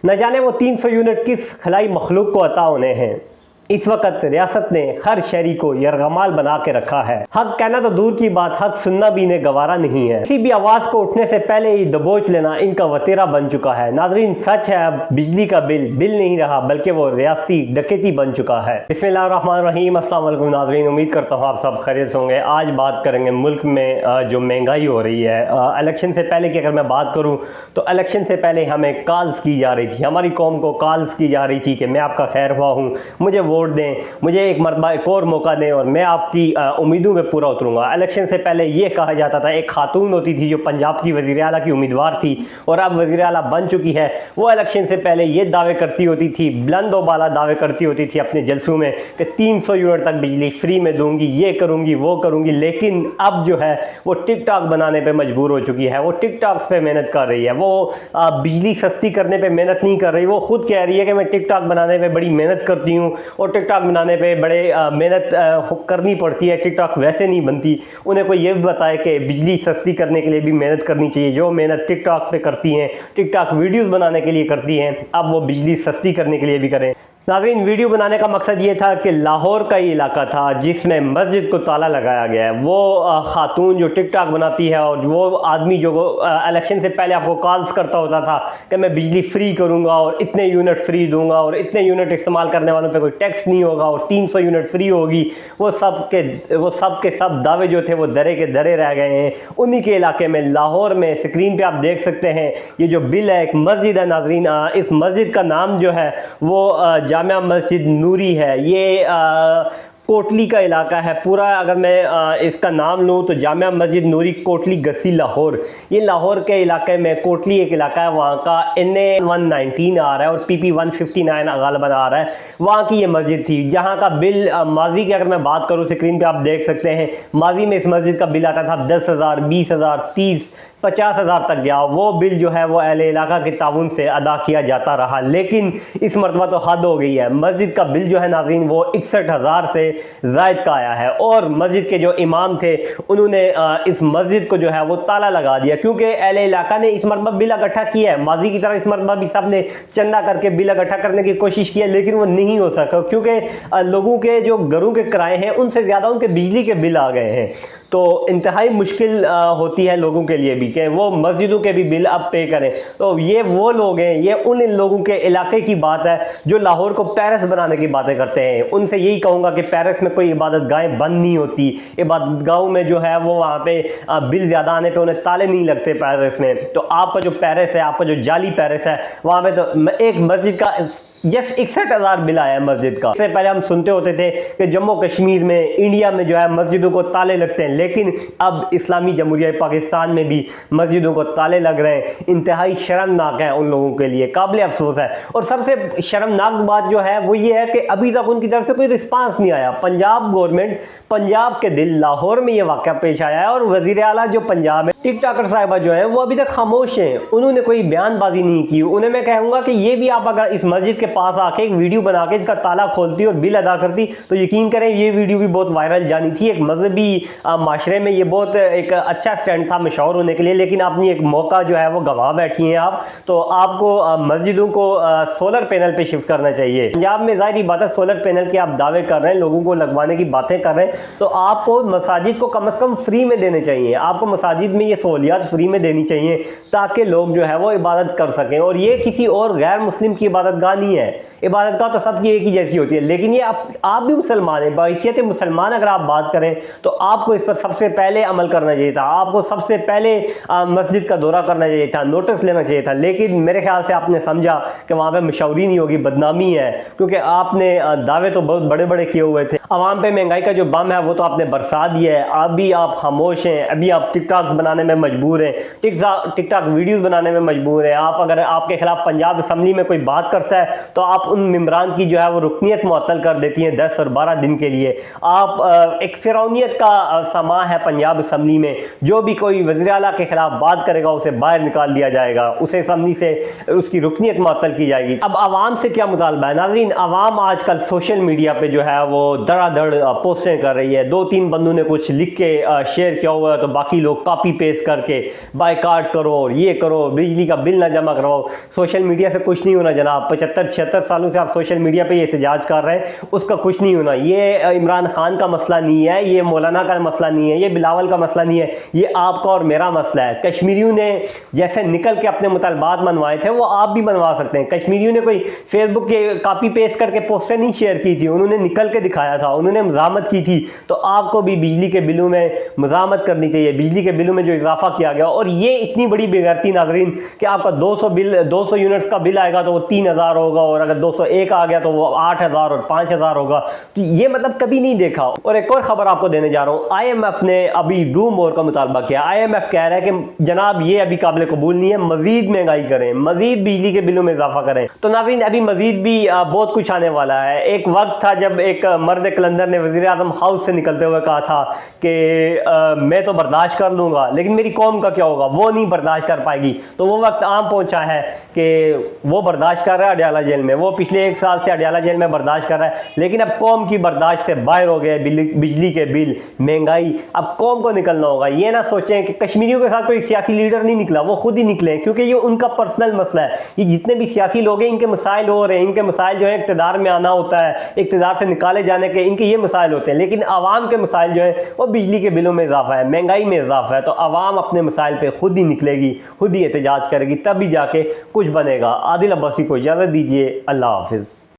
न जाने वो 300 यूनिट किस खलाई मखलूक को अता होने हैं। इस वक्त रियासत ने हर शहरी को यरगमाल बना के रखा है। हक कहना तो दूर की बात, हक सुनना भी इन्हें गवारा नहीं है। किसी भी आवाज को उठने से पहले ही दबोच लेना इनका वतीरा बन चुका है। नाजरीन, सच है अब बिजली का बिल नहीं रहा बल्कि वो रियासती डकैती बन चुका है। बिस्मिल्लाहिर्रहमानिर्रहीम। अस्सलाम वालेकुम नाजरीन, उम्मीद करता हूँ आप सब खैरियत होंगे। आज बात करेंगे मुल्क में जो महंगाई हो रही है। इलेक्शन से पहले की अगर मैं बात करूँ तो इलेक्शन से पहले हमें कॉल्स की जा रही थी, हमारी कौम को कॉल्स की जा रही थी कि मैं आपका खैर हुआ हूँ, मुझे वोट दें, मुझे एक मरतबा एक और मौका दें और मैं आपकी उम्मीदों में पूरा उतरूंगा। इलेक्शन से पहले ये कहा जाता था, एक खातून होती थी जो पंजाब की वज़ीर आला की उम्मीदवार थी और अब वज़ीर आला बन चुकी है, वो इलेक्शन से पहले ये दावे करती होती थी, बुलंद व बाला दावे करती होती थी अपने जलसों में कि 300 यूनिट तक बिजली फ्री में दूंगी, ये करूंगी वो करूंगी। लेकिन अब जो है वो टिकटॉक बनाने पर मजबूर हो चुकी है। वो टिकटॉक्स पे मेहनत कर रही है, वो बिजली सस्ती करने पर मेहनत नहीं कर रही। वो खुद कह रही है कि मैं टिकटॉक बनाने पर बड़ी मेहनत करती हूँ और टिकटॉक बनाने पे बड़े मेहनत करनी पड़ती है, टिकटॉक वैसे नहीं बनती। उन्हें कोई ये भी बताए कि बिजली सस्ती करने के लिए भी मेहनत करनी चाहिए। जो मेहनत टिकटॉक पे करती हैं, टिकटॉक वीडियोस बनाने के लिए करती हैं, अब वो बिजली सस्ती करने के लिए भी करें। नाज़रीन, वीडियो बनाने का मकसद ये था कि लाहौर का ही इलाका था जिसमें मस्जिद को ताला लगाया गया है। वो खातून जो टिकटॉक बनाती है और वो आदमी जो इलेक्शन से पहले आपको कॉल्स करता होता था कि मैं बिजली फ्री करूँगा और इतने यूनिट फ्री दूंगा और इतने यूनिट इस्तेमाल करने वालों पे कोई टैक्स नहीं होगा और 300 यूनिट फ्री होगी, वो सब के सब दावे जो थे वो दरे के दरे रह गए हैं। उन्हीं के इलाके में लाहौर में स्क्रीन पर आप देख सकते हैं ये जो बिल है, एक मस्जिद है। नाज़रीन, इस मस्जिद का नाम जो है वो जामिया मस्जिद नूरी है। ये कोटली का इलाका है पूरा। अगर मैं इसका नाम लूँ तो जामिया मस्जिद नूरी कोटली गसी लाहौर। ये लाहौर के इलाके में कोटली एक इलाका है, वहाँ का NA 119 आ रहा है और PP 159 गालिबन आ रहा है। वहाँ की ये मस्जिद थी जहाँ का बिल माजी की अगर मैं बात करूँ, स्क्रीन पे आप देख सकते हैं माजी में इस मस्जिद का बिल आता था 10,000, 20,000, 30, 50,000 तक गया। वो बिल जो है वो अहले इलाका के ताउन से अदा किया जाता रहा। लेकिन इस मरतबा तो हद हो गई है। मस्जिद का बिल जो है नाज़रीन वो 61,000 से ज़ायद का आया है और मस्जिद के जो इमाम थे उन्होंने इस मस्जिद को जो है वो ताला लगा दिया क्योंकि अहले इलाका ने इस मरतबा बिल इकट्ठा किया है। माजी की तरह इस मरतबा भी सब ने चंदा करके बिल इकट्ठा करने की कोशिश की है, लेकिन वो नहीं हो सका क्योंकि लोगों के जो घरों के किराए हैं उनसे ज़्यादा उनके बिजली के बिल आ गए हैं। तो इंतहाई मुश्किल होती है लोगों के लिए भी कि वो मस्जिदों के भी बिल अब पे करें। तो ये वो लोग हैं, ये उन लोगों के इलाके की बात है जो लाहौर को पेरिस बनाने की बातें करते हैं। उनसे यही कहूँगा कि पेरिस में कोई इबादत गाहें बंद नहीं होती। इबादत गाहों में जो है वो वहाँ पे बिल ज़्यादा आने पे उन्हें ताले नहीं लगते पेरिस में। तो आपका जो पेरिस है, आपका जो जाली पेरिस है, वहाँ पे तो एक मस्जिद का 61,000 बिल आया है मस्जिद का। इससे पहले हम सुनते होते थे कि जम्मू कश्मीर में, इंडिया में जो है मस्जिदों को ताले लगते हैं, लेकिन अब इस्लामी जमहूरिया पाकिस्तान में भी मस्जिदों को ताले लग रहे हैं। इंतहाई शर्मनाक है उन लोगों के लिए, काबिल अफसोस है। और सबसे शर्मनाक बात जो है वो ये है कि अभी तक उनकी तरफ से कोई रिस्पांस नहीं आया। पंजाब गवर्नमेंट, पंजाब के दिल लाहौर में ये वाक़या पेश आया है और वज़ीर आला जो पंजाब है, टिकटॉकर साहिबा जो है वो अभी तक खामोश हैं। उन्होंने कोई बयानबाजी नहीं की। उन्हें मैं कहूँगा कि ये भी आप अगर इस मस्जिद के पास आके एक वीडियो बना के इसका ताला खोलती और बिल अदा करती तो यकीन करें ये वीडियो भी बहुत वायरल जानी थी। एक मजहबी माशरे में ये बहुत एक अच्छा स्टैंड था मशहूर होने के लिए, लेकिन अपनी एक मौका जो है वो गंवा बैठी हैं आप। तो आपको मस्जिदों को सोलर पैनल पे शिफ्ट करना चाहिए। पंजाब में ज़ाहिर बात है सोलर पैनल के आप दावे कर रहे हैं, लोगों को लगवाने की बातें कर रहे हैं, तो आपको मसाजिद को कम से कम फ्री में देने चाहिए। आपको मसाजिद में ये सहूलियात फ्री में देनी चाहिए ताकि लोग जो है वो इबादत कर सकें। और ये किसी और गैर मुस्लिम की इबादत गाह नहीं है। इबादत का तो सबकी एक ही जैसी होती है, लेकिन ये आप भी मुसलमान हैं। बहैसियत मुसलमान अगर आप बात करें तो आपको इस पर सबसे पहले अमल करना चाहिए था। आपको सबसे पहले मस्जिद का दौरा करना चाहिए था, नोटिस लेना चाहिए था। लेकिन मेरे ख्याल से आपने समझा कि वहाँ पे मशहूरी नहीं होगी, बदनामी है, क्योंकि आपने दावे तो बहुत बड़े बड़े किए हुए थे। आवाम पे महंगाई का जो बम है वो तो आपने बरसा दिया है। अभी आप खामोश हैं, अभी आप टिकटॉक्स बनाने में मजबूर हैं, टिकटॉक वीडियोज़ बनाने में मजबूर हैं। आप अगर आपके खिलाफ पंजाब असम्बली में कोई बात करता है तो आप उन मेम्बरान की जो है वो रुकनीत मुअत्तल कर देती हैं 10 और 12 दिन के लिए। आप एक फिरौनियत का समा है पंजाब असम्बली में, जो भी कोई वज़ीर आला के खिलाफ बात करेगा उसे बाहर निकाल दिया जाएगा, उसे असम्बली से उसकी रुकनीत मुअत्तल की जाएगी। अब आवाम से क्या मुतालबा है नाज़रीन? आवाम आजकल सोशल मीडिया पे जो है वो धड़ाधड़ पोस्टें कर रही है। 2-3 बंदों ने कुछ लिख के शेयर किया हुआ है तो बाकी लोग कॉपी पेस्ट करके बायकाट करो और ये करो, बिजली का बिल ना जमा करवाओ। सोशल मीडिया से कुछ नहीं होना जनाब। 75-76 सालों से आप सोशल मीडिया पे एहतजाज कर रहे हैं, उसका कुछ नहीं होना। ये इमरान खान का मसला नहीं है, ये मौलाना का मसला नहीं है, ये बिलावल का मसला नहीं है, ये आपका और मेरा मसला है। कश्मीरियों ने जैसे निकल के अपने मुतालबात मनवाए थे वो आप भी मनवा सकते हैं। कश्मीरियों ने कोई फेसबुक के कॉपी पेस्ट करके पोस्टें नहीं शेयर की थी, उन्होंने निकल के दिखाया था, उन्होंने मज़ामत की थी। तो आपको भी बिजली के बिलों में मज़ामत करनी चाहिए, बिजली के बिलों में जो इजाफा किया गया। और ये इतनी बड़ी बेगैरती नाज़रीन कि आपका 200 यूनिट्स का बिल आएगा तो वो 3000 होगा, और अगर 201 आ गया तो वो 8000 और 5000 होगा। तो ये मतलब कभी नहीं देखा। और एक और खबर आपको देने जा रहा हूँ, IMF ने अभी रूम मोर का मुतालबा किया। IMF कह रहा है कि जनाब ये अभी काबिल कबूल नहीं है, मजीद महंगाई करें, मजीद बिजली के बिलों में इजाफा करें। तो नाज़रीन अभी मजीद भी बहुत कुछ आने वाला है। एक वक्त था जब एक मर्द कलंदर ने वज़ीर आज़म हाउस से निकलते हुए कहा था कि मैं तो बर्दाश्त कर लूँगा लेकिन मेरी कौम का क्या होगा, वो नहीं बर्दाश्त कर पाएगी। तो वो वक्त आम पहुँचा है कि वो बर्दाश्त कर रहा है अडयाला जेल में, वो पिछले 1 साल से अडयाला जेल में बर्दाश्त कर रहा है। लेकिन अब कौम की बर्दाश्त से बाहर हो गए, बिजली के बिल, महंगाई, अब कौम को निकलना होगा। ये ना सोचें कि कश्मीरियों के साथ कोई सियासी लीडर नहीं निकला, वो खुद ही निकले, क्योंकि ये उनका पर्सनल मसला है। ये जितने भी सियासी लोग हैं इनके मसाइल हो रहे हैं, इनके मसाइल जो है इक़्तिदार में आना होता है, इक़्तिदार से निकाले जाने के, इनके ये मसाइल होते हैं। लेकिन आवाम के मसाइल जो है वो बिजली के बिलों में इजाफा है, महंगाई में इजाफा है। तो आवाम अपने मसाइल पर खुद ही निकलेगी, खुद ही एहतजाज करेगी, तभी जाके कुछ बनेगा। आदिल अब्बासी को इजाज़त दीजिए, अल्लाह हाफिज़।